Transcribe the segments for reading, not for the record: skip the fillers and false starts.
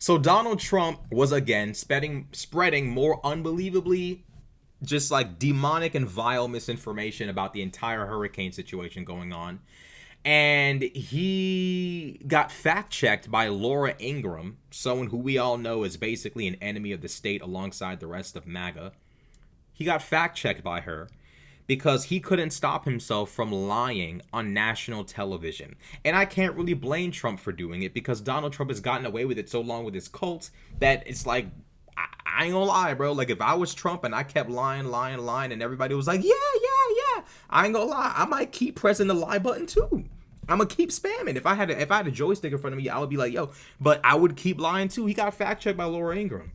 So Donald Trump was again spreading more unbelievably just like demonic and vile misinformation about the entire hurricane situation going on. And he got fact checked by Laura Ingraham, someone who we all know is basically an enemy of the state alongside the rest of MAGA. He got fact checked by her because he couldn't stop himself from lying on national television. And I can't really blame Trump for doing it because Donald Trump has gotten away with it so long with his cult that it's like, I ain't gonna lie, bro. Like, if I was Trump and I kept lying, and everybody was like, yeah, I ain't gonna lie, I might keep pressing the lie button too. I'm gonna keep spamming. If I had a joystick in front of me, I would be like, yo, but I would keep lying too. He got fact checked by Laura Ingraham.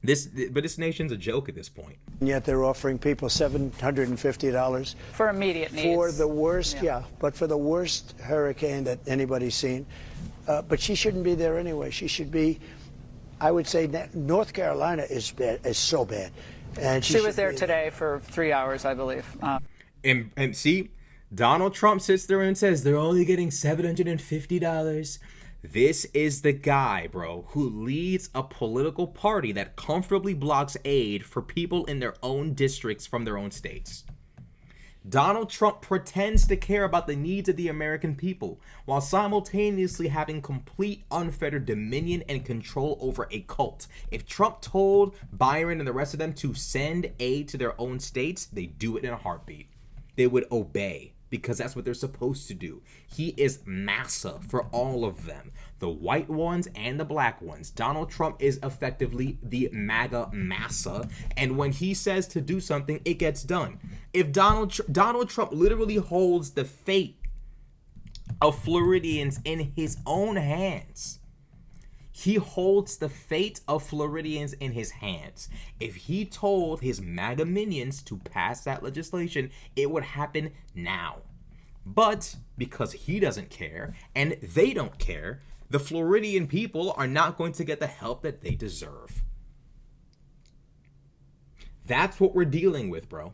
But this nation's a joke at this point. And yet they're offering people $750 for immediate needs. For the worst, but for the worst hurricane that anybody's seen. But she shouldn't be there anyway. She should be, I would say, North Carolina is so bad. And she was there today for 3 hours, I believe. And see, Donald Trump sits there and says they're only getting $750. This is the guy, bro, who leads a political party that comfortably blocks aid for people in their own districts from their own states. Donald Trump pretends to care about the needs of the American people while simultaneously having complete unfettered dominion and control over a cult. If Trump told Byron and the rest of them to send aid to their own states, they do it in a heartbeat. They would obey because that's what they're supposed to do. He is massa for all of them, the white ones and the black ones. Donald Trump is effectively the MAGA massa, and when he says to do something, it gets done. If Donald Trump literally holds the fate of Floridians in his own hands. He holds the fate of Floridians in his hands. If he told his MAGA minions to pass that legislation, it would happen now. But because he doesn't care and they don't care, the Floridian people are not going to get the help that they deserve. That's what we're dealing with, bro.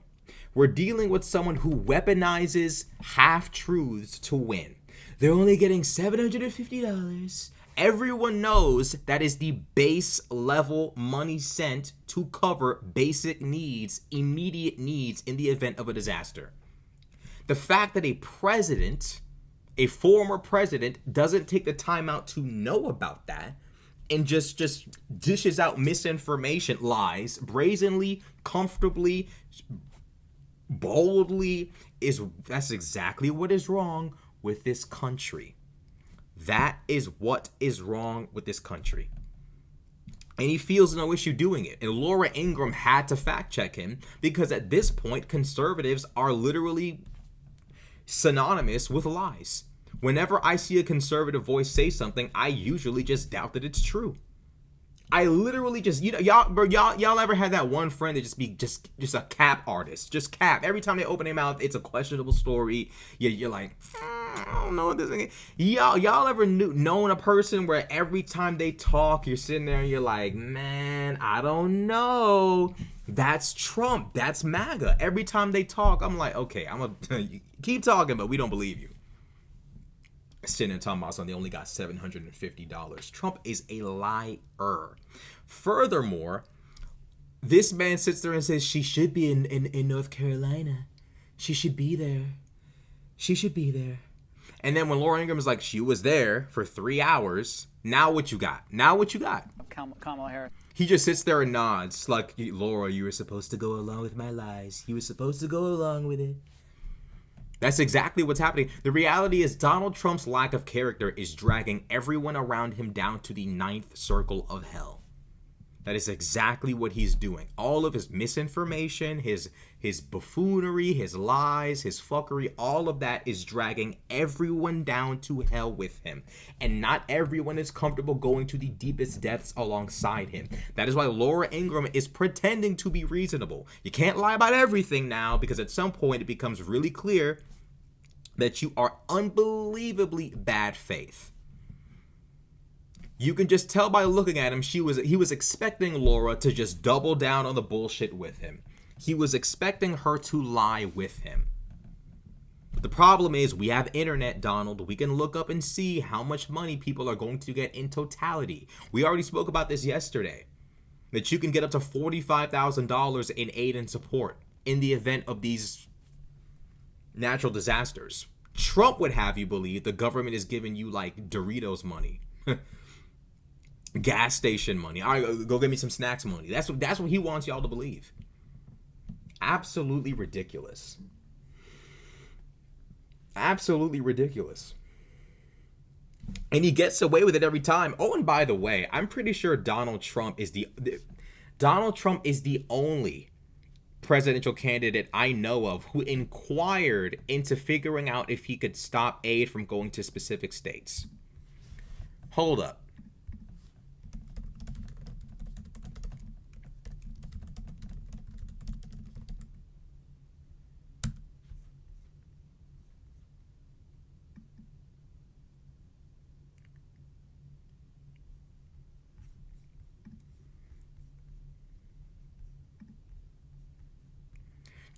We're dealing with someone who weaponizes half-truths to win. They're only getting $750. Everyone knows that is the base level money sent to cover basic needs, immediate needs in the event of a disaster. The fact that a former president, doesn't take the time out to know about that and just dishes out misinformation, lies, brazenly, comfortably, boldly, that's exactly what is wrong with this country. That is what is wrong with this country. And he feels no issue doing it. And Laura Ingraham had to fact check him because at this point, conservatives are literally synonymous with lies. Whenever I see a conservative voice say something, I usually just doubt that it's true. I literally just, y'all ever had that one friend that just a cap artist, just cap. Every time they open their mouth, it's a questionable story. You're like, I don't know what this is. Y'all ever known a person where every time they talk, you're sitting there and you're like, man, I don't know. That's Trump. That's MAGA. Every time they talk, I'm like, okay, I'm gonna keep talking, but we don't believe you. Sitting and talking about something, they only got $750. Trump is a liar. Furthermore, this man sits there and says she should be in North Carolina. She should be there. She should be there. And then when Laura Ingraham is like, she was there for 3 hours. Now what you got? Kamala Harris. He just sits there and nods like, Laura, you were supposed to go along with my lies. You were supposed to go along with it. That's exactly what's happening. The reality is Donald Trump's lack of character is dragging everyone around him down to the 9th circle of hell. That is exactly what he's doing. All of his misinformation, his buffoonery, his lies, his fuckery, all of that is dragging everyone down to hell with him. And not everyone is comfortable going to the deepest depths alongside him. That is why Laura Ingraham is pretending to be reasonable. You can't lie about everything now because at some point it becomes really clear that you are unbelievably bad faith. You can just tell by looking at him, he was expecting Laura to just double down on the bullshit with him. He was expecting her to lie with him. The problem is we have internet, Donald. We can look up and see how much money people are going to get in totality. We already spoke about this yesterday, that you can get up to $45,000 in aid and support in the event of these natural disasters. Trump would have you believe the government is giving you like Doritos money, gas station money. All right, go get me some snacks money. That's what he wants y'all to believe. Absolutely ridiculous. Absolutely ridiculous. And he gets away with it every time. Oh, and by the way, I'm pretty sure Donald Trump is the only presidential candidate I know of who inquired into figuring out if he could stop aid from going to specific states. Hold up.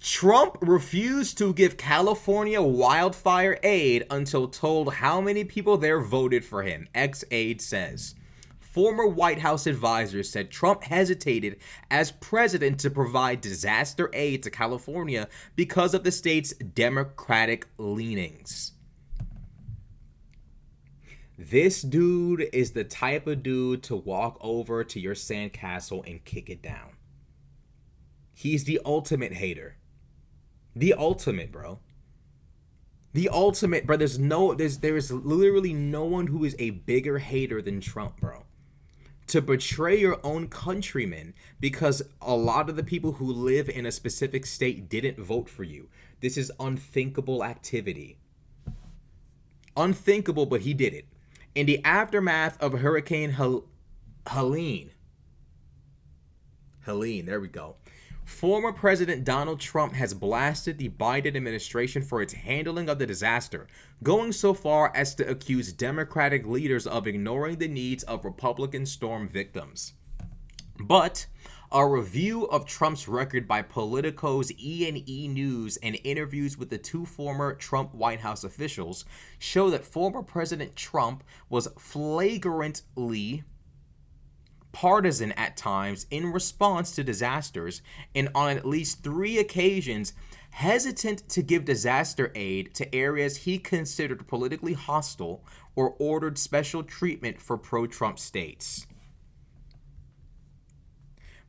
Trump refused to give California wildfire aid until told how many people there voted for him, X-Aid says. Former White House advisors said Trump hesitated as president to provide disaster aid to California because of the state's Democratic leanings. This dude is the type of dude to walk over to your sandcastle and kick it down. He's the ultimate hater. The ultimate, bro. The ultimate, bro. There is literally no one who is a bigger hater than Trump, bro. To betray your own countrymen because a lot of the people who live in a specific state didn't vote for you. This is unthinkable activity. Unthinkable, but he did it. In the aftermath of Hurricane Helene, there we go. Former President Donald Trump has blasted the Biden administration for its handling of the disaster, going so far as to accuse Democratic leaders of ignoring the needs of Republican storm victims. But a review of Trump's record by Politico's E&E News and interviews with the two former Trump White House officials show that former President Trump was flagrantly partisan at times in response to disasters, and on at least 3 occasions hesitant to give disaster aid to areas he considered politically hostile or ordered special treatment for pro-Trump states.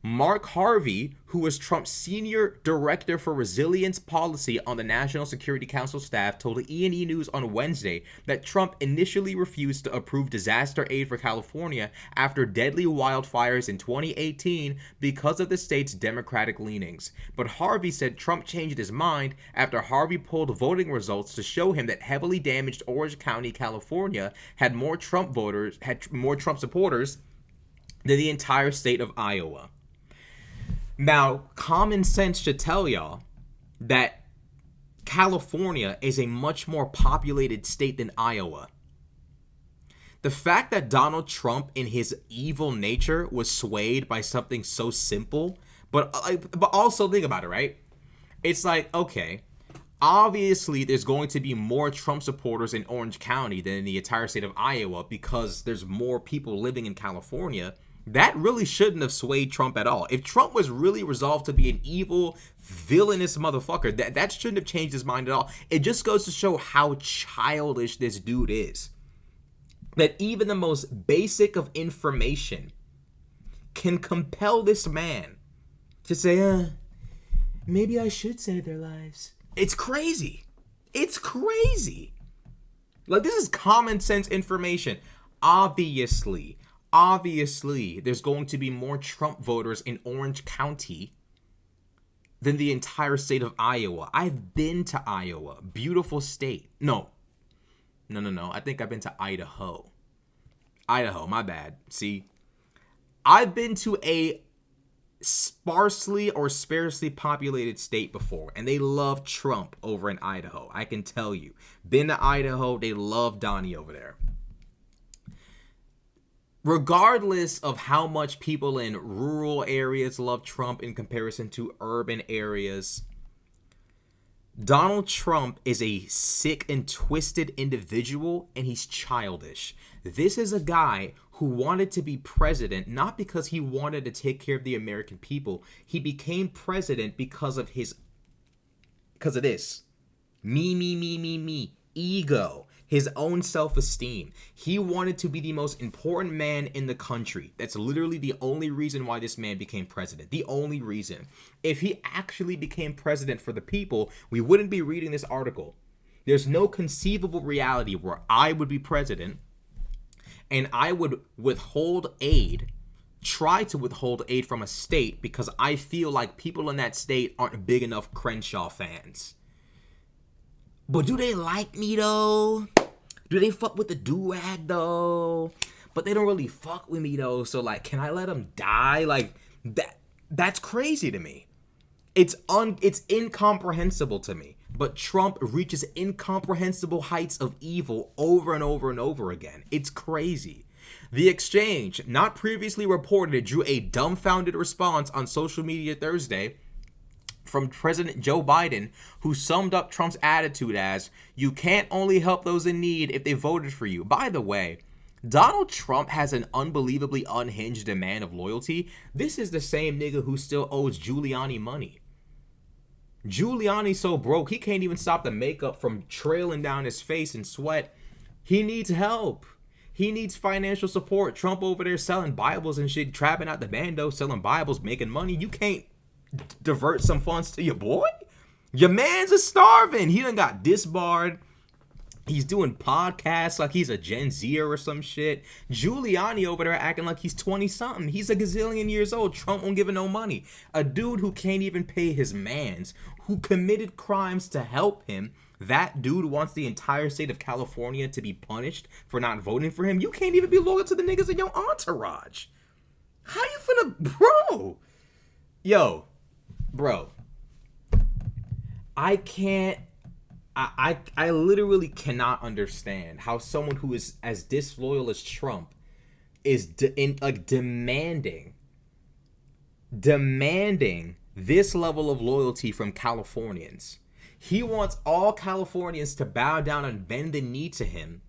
Mark Harvey, who was Trump's senior director for resilience policy on the National Security Council staff, told E&E News on Wednesday that Trump initially refused to approve disaster aid for California after deadly wildfires in 2018 because of the state's Democratic leanings. But Harvey said Trump changed his mind after Harvey pulled voting results to show him that heavily damaged Orange County, California, had more Trump supporters than the entire state of Iowa. Now, common sense should tell y'all that California is a much more populated state than Iowa. The fact that Donald Trump, in his evil nature, was swayed by something so simple, but also think about it, right? It's like, okay, obviously there's going to be more Trump supporters in Orange County than in the entire state of Iowa because there's more people living in California. That really shouldn't have swayed Trump at all. If Trump was really resolved to be an evil, villainous motherfucker, that shouldn't have changed his mind at all. It just goes to show how childish this dude is. That even the most basic of information can compel this man to say, maybe I should save their lives. It's crazy. It's crazy. Like, this is common sense information. Obviously, there's going to be more Trump voters in Orange County than the entire state of Iowa. I've been to Iowa. Beautiful state. No. I think I've been to Idaho. My bad. See, I've been to a sparsely populated state before, and they love Trump over in Idaho. I can tell you. Been to Idaho. They love Donnie over there. Regardless of how much people in rural areas love Trump in comparison to urban areas, Donald Trump is a sick and twisted individual, and he's childish. This is a guy who wanted to be president not because he wanted to take care of the American people. He became president because of this. Me, ego, his own self-esteem. He wanted to be the most important man in the country. That's literally the only reason why this man became president. The only reason. If he actually became president for the people, we wouldn't be reading this article. There's no conceivable reality where I would be president and I would try to withhold aid from a state because I feel like people in that state aren't big enough Crenshaw fans. But do they like me though? Do they fuck with the do-rag though? But they don't really fuck with me though. So like, can I let them die? Like that's crazy to me. It's incomprehensible to me. But Trump reaches incomprehensible heights of evil over and over and over again. It's crazy. The exchange, not previously reported, drew a dumbfounded response on social media Thursday from President Joe Biden, who summed up Trump's attitude as, "You can't only help those in need if they voted for you." By the way, Donald Trump has an unbelievably unhinged demand of loyalty. This is the same nigga who still owes Giuliani money. Giuliani's so broke, he can't even stop the makeup from trailing down his face in sweat. He needs help. He needs financial support. Trump over there selling Bibles and shit, trapping out the bando, selling Bibles, making money. You can't divert some funds to your boy? Your man's a starving. He done got disbarred. He's doing podcasts like he's a Gen Zer or some shit. Giuliani over there acting like he's 20-something. He's a gazillion years old. Trump won't give him no money. A dude who can't even pay his mans, who committed crimes to help him. That dude wants the entire state of California to be punished for not voting for him. You can't even be loyal to the niggas in your entourage. How you finna... Bro. I can't... I literally cannot understand how someone who is as disloyal as Trump is demanding this level of loyalty from Californians. He wants all Californians to bow down and bend the knee to him,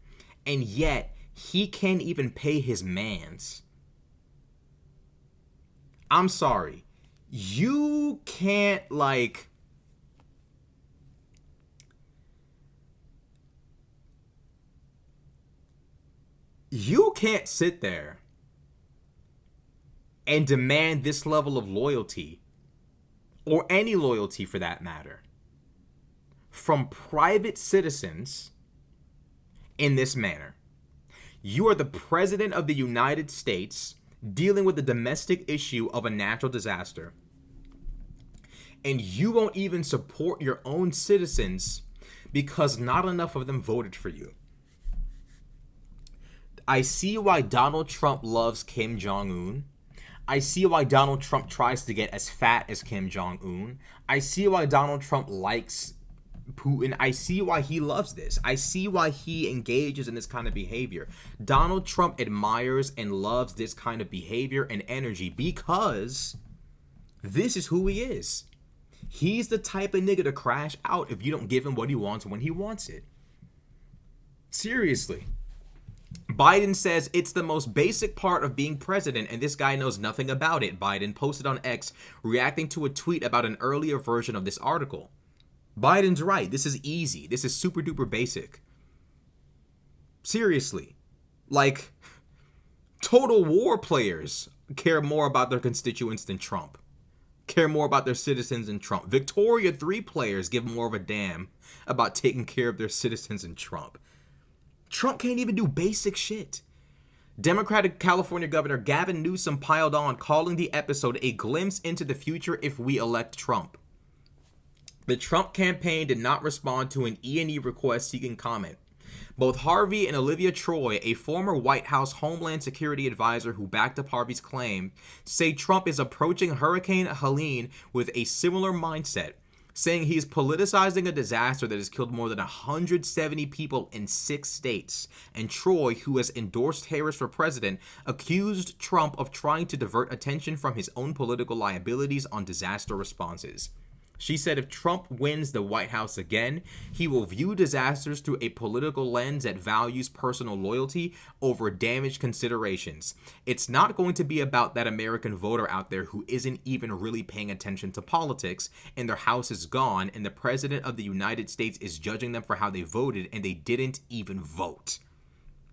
and yet he can't even pay his mans. I'm sorry. You can't, like... You can't sit there and demand this level of loyalty, or any loyalty for that matter, from private citizens in this manner. You are the president of the United States dealing with the domestic issue of a natural disaster, and you won't even support your own citizens because not enough of them voted for you. I see why Donald Trump loves Kim Jong-un. I see why Donald Trump tries to get as fat as Kim Jong-un. I see why Donald Trump likes Putin. I see why he loves this. I see why he engages in this kind of behavior. Donald Trump admires and loves this kind of behavior and energy because this is who he is. He's the type of nigga to crash out if you don't give him what he wants when he wants it. Seriously. Biden says it's the most basic part of being president, and this guy knows nothing about it, Biden posted on X, reacting to a tweet about an earlier version of this article. Biden's right. This is easy. This is super duper basic. Seriously. Like, Total War players care more about their constituents than Trump. Care more about their citizens than Trump. Victoria 3 players give more of a damn about taking care of their citizens than Trump. Trump can't even do basic shit. Democratic California Governor Gavin Newsom piled on, calling the episode a glimpse into the future if we elect Trump. The Trump campaign did not respond to an E&E request seeking comment. Both Harvey and Olivia Troy, a former White House Homeland Security advisor who backed up Harvey's claim, say Trump is approaching Hurricane Helene with a similar mindset, saying he's politicizing a disaster that has killed more than 170 people in 6 states. And Troy, who has endorsed Harris for president, accused Trump of trying to divert attention from his own political liabilities on disaster responses. She said if Trump wins the White House again, he will view disasters through a political lens that values personal loyalty over damage considerations. It's not going to be about that American voter out there who isn't even really paying attention to politics and their house is gone and the president of the United States is judging them for how they voted and they didn't even vote.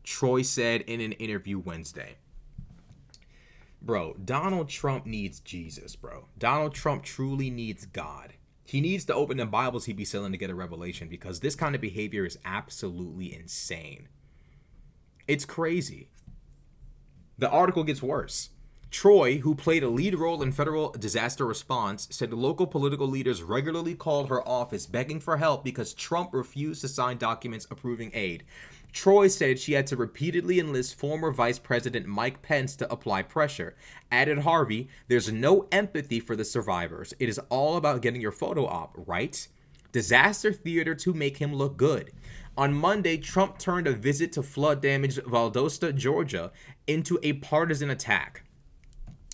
Troy said in an interview Wednesday. Bro, Donald Trump needs Jesus, bro. Donald Trump truly needs God. He needs to open the Bibles he be selling to get a revelation, because this kind of behavior is absolutely insane. It's crazy. The article gets worse. Troy, who played a lead role in federal disaster response, said local political leaders regularly called her office begging for help because Trump refused to sign documents approving aid. Troy said she had to repeatedly enlist former Vice President Mike Pence to apply pressure. Added Harvey, there's no empathy for the survivors. It is all about getting your photo op, right? Disaster theater to make him look good. On Monday, Trump turned a visit to flood-damaged Valdosta, Georgia, into a partisan attack.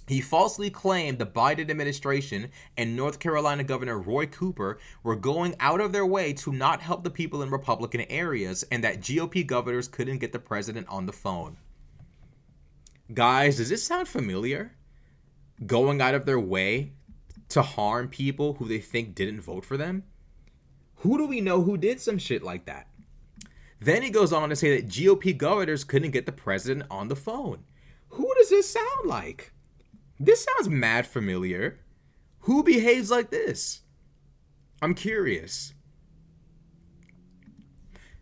He falsely claimed the Biden administration and North Carolina Governor Roy Cooper were going out of their way to not help the people in Republican areas and that GOP governors couldn't get the president on the phone. Guys, does this sound familiar? Going out of their way to harm people who they think didn't vote for them? Who do we know who did some shit like that? Then he goes on to say that GOP governors couldn't get the president on the phone. Who does this sound like? This sounds mad familiar. Who behaves like this? I'm curious.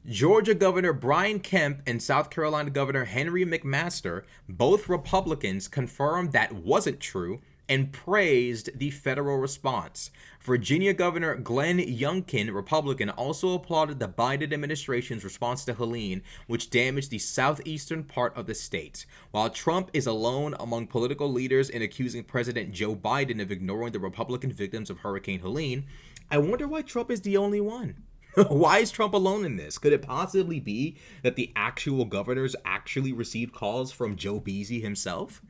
Georgia Governor Brian Kemp and South Carolina Governor Henry McMaster, both Republicans, confirmed that wasn't true and praised the federal response. Virginia Governor Glenn Youngkin, Republican, also applauded the Biden administration's response to Helene, which damaged the southeastern part of the state. While Trump is alone among political leaders in accusing President Joe Biden of ignoring the Republican victims of Hurricane Helene, I wonder why Trump is the only one. Why is Trump alone in this? Could it possibly be that the actual governors actually received calls from Joe Beasy himself?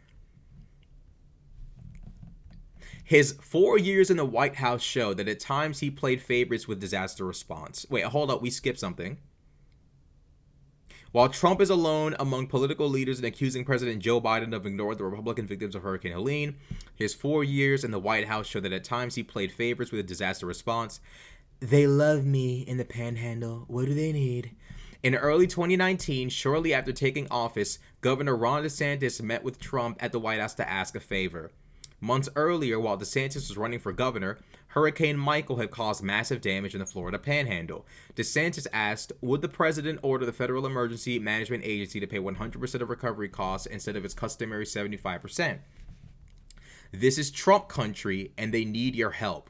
His 4 years in the White House show that at times he played favorites with disaster response. Wait, hold up, we skipped something. While Trump is alone among political leaders in accusing President Joe Biden of ignoring the Republican victims of Hurricane Helene, his 4 years in the White House show that at times he played favorites with a disaster response. They love me in the panhandle. What do they need? In early 2019, shortly after taking office, Governor Ron DeSantis met with Trump at the White House to ask a favor. Months earlier, while DeSantis was running for governor, Hurricane Michael had caused massive damage in the Florida Panhandle. DeSantis asked, would the president order the Federal Emergency Management Agency to pay 100% of recovery costs instead of its customary 75%? This is Trump country, and they need your help.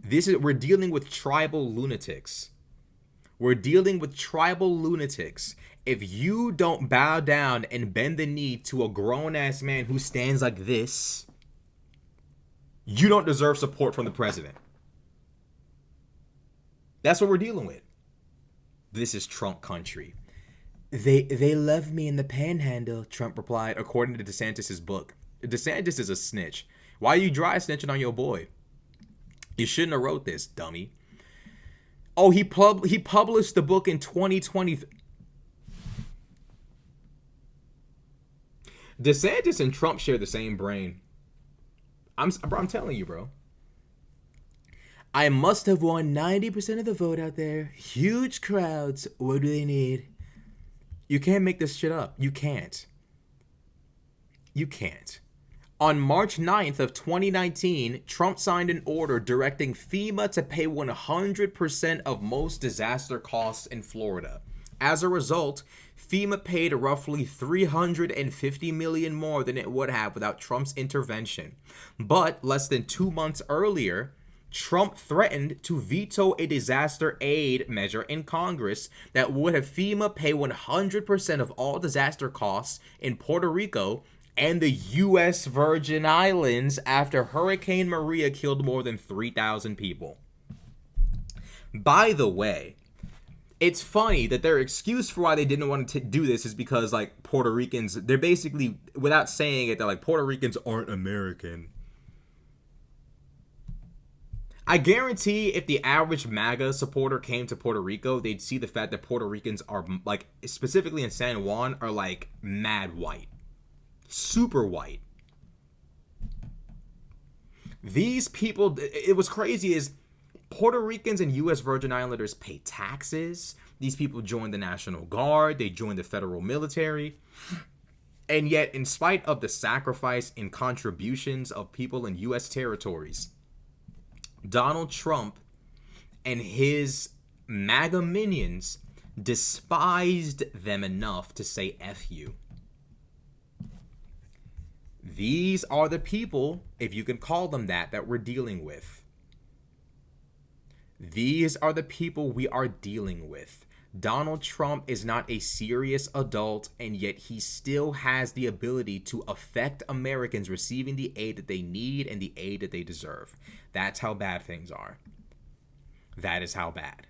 We're dealing with tribal lunatics. We're dealing with tribal lunatics. If you don't bow down and bend the knee to a grown-ass man who stands like this, you don't deserve support from the president. That's what we're dealing with. This is Trump country. They love me in the panhandle, Trump replied, according to DeSantis' book. DeSantis is a snitch. Why are you dry snitching on your boy? You shouldn't have wrote this, dummy. Oh, he published the book in 2020. DeSantis and Trump share the same brain. I'm telling you, bro. I must have won 90% of the vote out there. Huge crowds. What do they need? You can't make this shit up. You can't. You can't. On March 9th of 2019, Trump signed an order directing FEMA to pay 100% of most disaster costs in Florida. As a result, FEMA paid roughly $350 million more than it would have without Trump's intervention. But less than 2 months earlier, Trump threatened to veto a disaster aid measure in Congress that would have FEMA pay 100% of all disaster costs in Puerto Rico and the U.S. Virgin Islands after Hurricane Maria killed more than 3,000 people. By the way, it's funny that their excuse for why they didn't want to do this is because, like, Puerto Ricans, they're basically, without saying it, they're like, Puerto Ricans aren't American. I guarantee if the average MAGA supporter came to Puerto Rico, they'd see the fact that Puerto Ricans are, like, specifically in San Juan, are, like, mad white. Super white. These people, it was crazy is Puerto Ricans and U.S. Virgin Islanders pay taxes. These people joined the National Guard. They joined the federal military. And yet, in spite of the sacrifice and contributions of people in U.S. territories, Donald Trump and his MAGA minions despised them enough to say F you. These are the people, if you can call them that we're dealing with. These are the people we are dealing with. Donald Trump is not a serious adult, and yet he still has the ability to affect Americans receiving the aid that they need and the aid that they deserve. That's how bad things are. That is how bad.